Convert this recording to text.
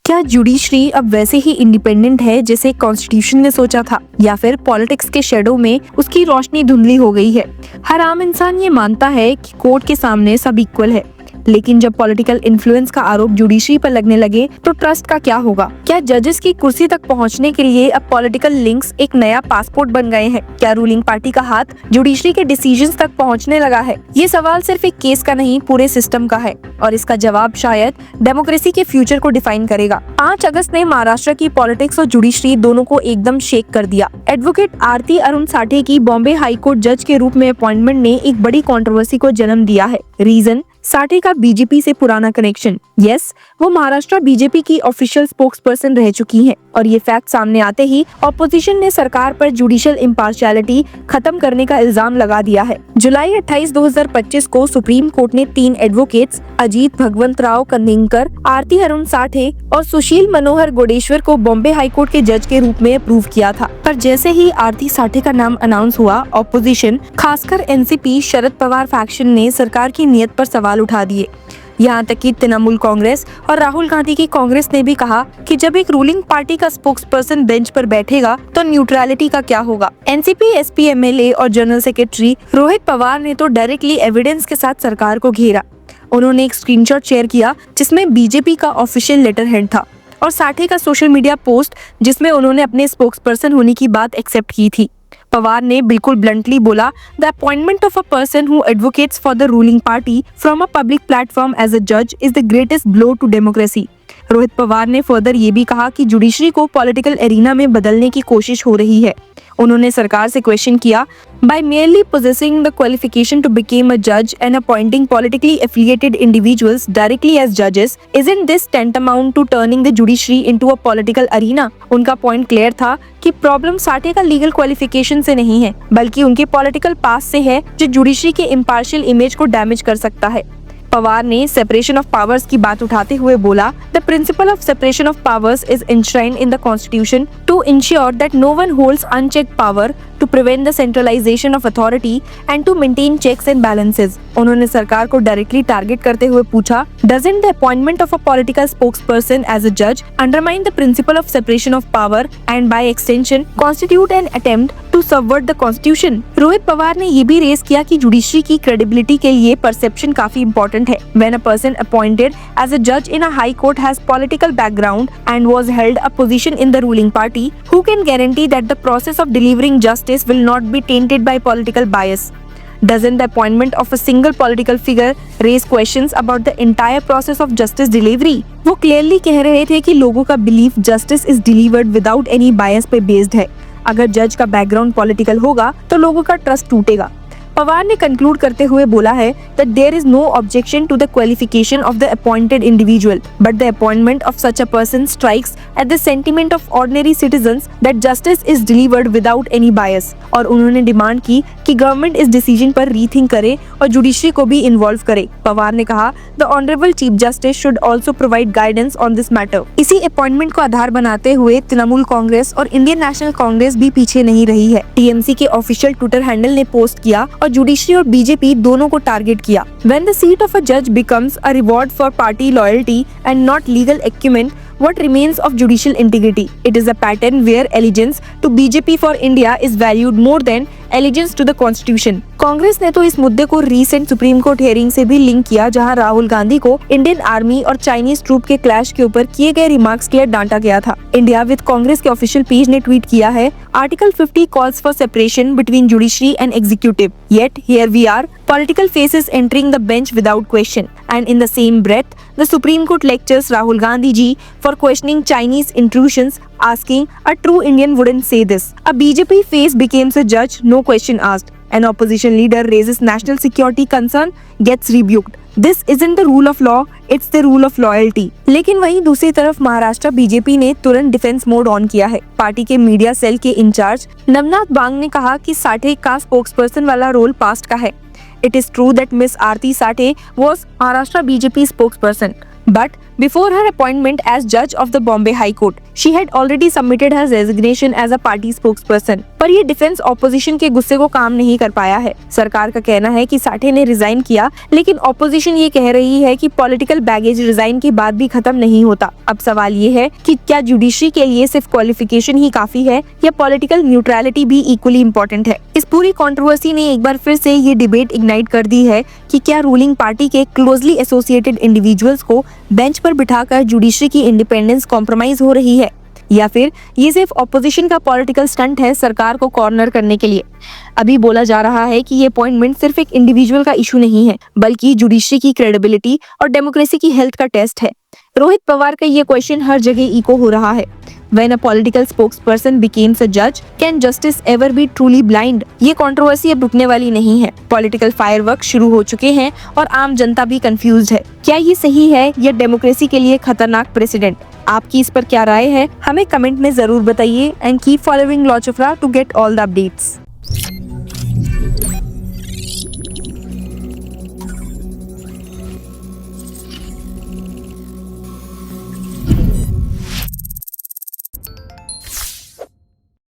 क्या जुडिशरी अब वैसे ही इंडिपेंडेंट है जैसे कॉन्स्टिट्यूशन ने सोचा था, या फिर पॉलिटिक्स के शेडो में उसकी रोशनी धुंधली हो गई है? हर आम इंसान ये मानता है कि कोर्ट के सामने सब इक्वल है, लेकिन जब पॉलिटिकल इन्फ्लुएंस का आरोप जुडिशरी पर लगने लगे तो ट्रस्ट का क्या होगा? क्या जजेस की कुर्सी तक पहुंचने के लिए अब पॉलिटिकल लिंक्स एक नया पासपोर्ट बन गए हैं? क्या रूलिंग पार्टी का हाथ जुडिशरी के डिसीजंस तक पहुंचने लगा है? ये सवाल सिर्फ एक केस का नहीं, पूरे सिस्टम का है, और इसका जवाब शायद डेमोक्रेसी के फ्यूचर को डिफाइन करेगा। 5 अगस्त ने महाराष्ट्र की पॉलिटिक्स और जुडिशरी दोनों को एकदम शेक कर दिया। एडवोकेट आरती अरुण साठे की बॉम्बे हाई कोर्ट जज के रूप में अपॉइंटमेंट ने एक बड़ी कंट्रोवर्सी को जन्म दिया है। रीजन, साठे का बीजेपी से पुराना कनेक्शन। यस, वो महाराष्ट्र बीजेपी की ऑफिशियल स्पोक्सपर्सन रह चुकी हैं, और ये फैक्ट सामने आते ही ऑपोजिशन ने सरकार पर जुडिशियल इम्पार्शियलिटी खत्म करने का इल्जाम लगा दिया है। जुलाई 28, 2025 को सुप्रीम कोर्ट ने 3 एडवोकेट्स अजीत भगवंतराव कनिंगकर, आरती अरुण साठे और सुशील मनोहर गोडेश्वर को बॉम्बे हाई कोर्ट के जज के रूप में अप्रूव किया था। पर जैसे ही आरती साठे का नाम अनाउंस हुआ, ऑपोजिशन खासकर एनसीपी शरद पवार फैक्शन ने सरकार की नीयत पर सवाल उठा दिए। यहाँ तक कि तृणमूल कांग्रेस और राहुल गांधी की कांग्रेस ने भी कहा कि जब एक रूलिंग पार्टी का स्पोक्सपर्सन बेंच पर बैठेगा तो न्यूट्रलिटी का क्या होगा? एनसीपी एसपी एमएलए और जनरल सेक्रेटरी रोहित पवार ने तो डायरेक्टली एविडेंस के साथ सरकार को घेरा। उन्होंने एक स्क्रीनशॉट शेयर किया जिसमें बीजेपी का ऑफिशियल लेटर हेड था, और साठे का सोशल मीडिया पोस्ट जिसमें उन्होंने अपने स्पोक्सपर्सन होने की बात एक्सेप्ट की थी। पवार ने बिल्कुल ब्लंटली बोला, the appointment of a person who advocates for the ruling party from a public platform as a जज is the greatest blow to democracy. Rohit Pawar ने फर्दर ये भी कहा कि जुडिशरी को पॉलिटिकल एरिना में बदलने की कोशिश हो रही है। उन्होंने सरकार से क्वेश्चन किया, by merely possessing the qualification to become a judge and appointing politically affiliated individuals directly as judges, isn't this tantamount to turning the judiciary into a political arena? उनका पॉइंट क्लियर था कि problem Sathe का legal qualification से नहीं है, बल्कि उनके political पास से है, जो जुडिशरी के इम्पार्शियल इमेज को डैमेज कर सकता है। पवार ने सेपरेशन ऑफ पावर्स की बात उठाते हुए बोला, the principle of separation of powers is enshrined in the constitution to ensure that no one holds unchecked power, to prevent the centralization of authority and to maintain checks and balances। उन्होंने सरकार को directly target करते हुए पूछा, doesn't the appointment of a political spokesperson as a judge undermine the principle of separation of power and by extension constitute an attempt to subvert the constitution? Rohit Pawar ने ये भी race किया कि जुडिशरी की credibility के लिए परसेप्शन काफी important है। When a person appointed as a judge in a high court has political background and was held a position in the ruling party, who can guarantee that the process of delivering justice will not be tainted by political bias? Doesn't the appointment of a single political figure raise questions about the entire process of justice delivery? वो clearly कह रहे थे कि लोगों का belief justice is delivered without any बायस पे based है। अगर जज का बैकग्राउंड पॉलिटिकल होगा तो लोगों का ट्रस्ट टूटेगा। पवार ने कंक्लूड करते हुए बोला है that there is no objection to the qualification of the appointed individual, but the appointment of such a person strikes at the sentiment of ordinary citizens that justice is delivered without any bias। और उन्होंने demand की कि government इस decision पर rethink करे और judiciary को भी इन्वॉल्व करे। पवार ने कहा, the honourable chief justice should also provide guidance on this matter. इसी अपॉइंटमेंट को आधार बनाते हुए तृणमूल कांग्रेस और इंडियन नेशनल कांग्रेस भी पीछे नहीं रही है। टीएमसी के ऑफिशियल ट्विटर हैंडल ने पोस्ट किया और जुडिशरी और बीजेपी दोनों को टारगेट किया। When the seat of a judge becomes a reward for party loyalty and not legal acumen, what remains of judicial integrity? It is a pattern where allegiance to BJP for India is valued more than allegiance to the constitution। Congress ने तो इस मुद्दे को recent supreme court hearing से भी link किया, जहां राहुल गांधी को इंडियन आर्मी और चाइनीज ट्रूप के क्लैश के ऊपर किए गए रिमार्क्स के लिए डांटा गया था। इंडिया विद कांग्रेस के ऑफिशियल पेज ने ट्वीट किया है, article 50 calls for separation between judiciary and executive, yet here we are, political faces entering the bench without question, and in the same breath the Supreme Court lectures Rahul Gandhi ji for questioning Chinese intrusions, asking a true Indian wouldn't say this। A BJP face becomes a judge, no question asked। An opposition leader raises national security concern, gets rebuked। This isn't the rule of law, it's the rule of loyalty। लेकिन वहीं दूसरी तरफ Maharashtra BJP ने तुरंत defence mode on किया है। Party के media cell के इंचार्ज नवनाथ बांग ने कहा कि साठे का स्पोक्सपर्सन वाला रोल पास्ट का है। It is true that Miss Aarti Sathe was Maharashtra BJP spokesperson, but Before her appointment as judge of the Bombay High Court, she had already submitted her resignation as a party spokesperson. पर ये defence opposition के गुस्से को काम नहीं कर पाया है। सरकार का कहना है कि साठे ने रिजाइन किया, लेकिन ऑपोजिशन ये कह रही है कि पॉलिटिकल बैगेज रिजाइन के बाद भी खत्म नहीं होता। अब सवाल ये है कि क्या जुडिशरी के लिए सिर्फ क्वालिफिकेशन ही काफी है या पॉलिटिकल न्यूट्रलिटी भी इक्वली इम्पोर्टेंट है। इस पूरी कंट्रोवर्सी ने एक बार फिर से ये डिबेट इग्नाइट कर दी है कि क्या रूलिंग पार्टी के क्लोजली एसोसिएटेड इंडिविजुअल्स को बेंच पर बिठाकर जुडिशरी की इंडिपेंडेंस कॉम्प्रोमाइज हो रही है, या फिर ये सिर्फ ऑपोजिशन का पॉलिटिकल स्टंट है सरकार को कॉर्नर करने के लिए। अभी बोला जा रहा है कि ये अपॉइंटमेंट सिर्फ एक इंडिविजुअल का इशू नहीं है, बल्कि जुडिशरी की क्रेडिबिलिटी और डेमोक्रेसी की हेल्थ का टेस्ट है। रोहित पवार का ये क्वेश्चन हर जगह इको हो रहा है। When a political spokesperson becomes a judge, can justice ever be truly blind? ये कंट्रोवर्सी अब रुकने वाली नहीं है। पॉलिटिकल फायरवर्क शुरू हो चुके हैं और आम जनता भी कंफ्यूज्ड है। क्या ये सही है या डेमोक्रेसी के लिए खतरनाक प्रेसिडेंट? आपकी इस पर क्या राय है? हमें कमेंट में जरूर बताइए and keep following law Chopra to get all the updates.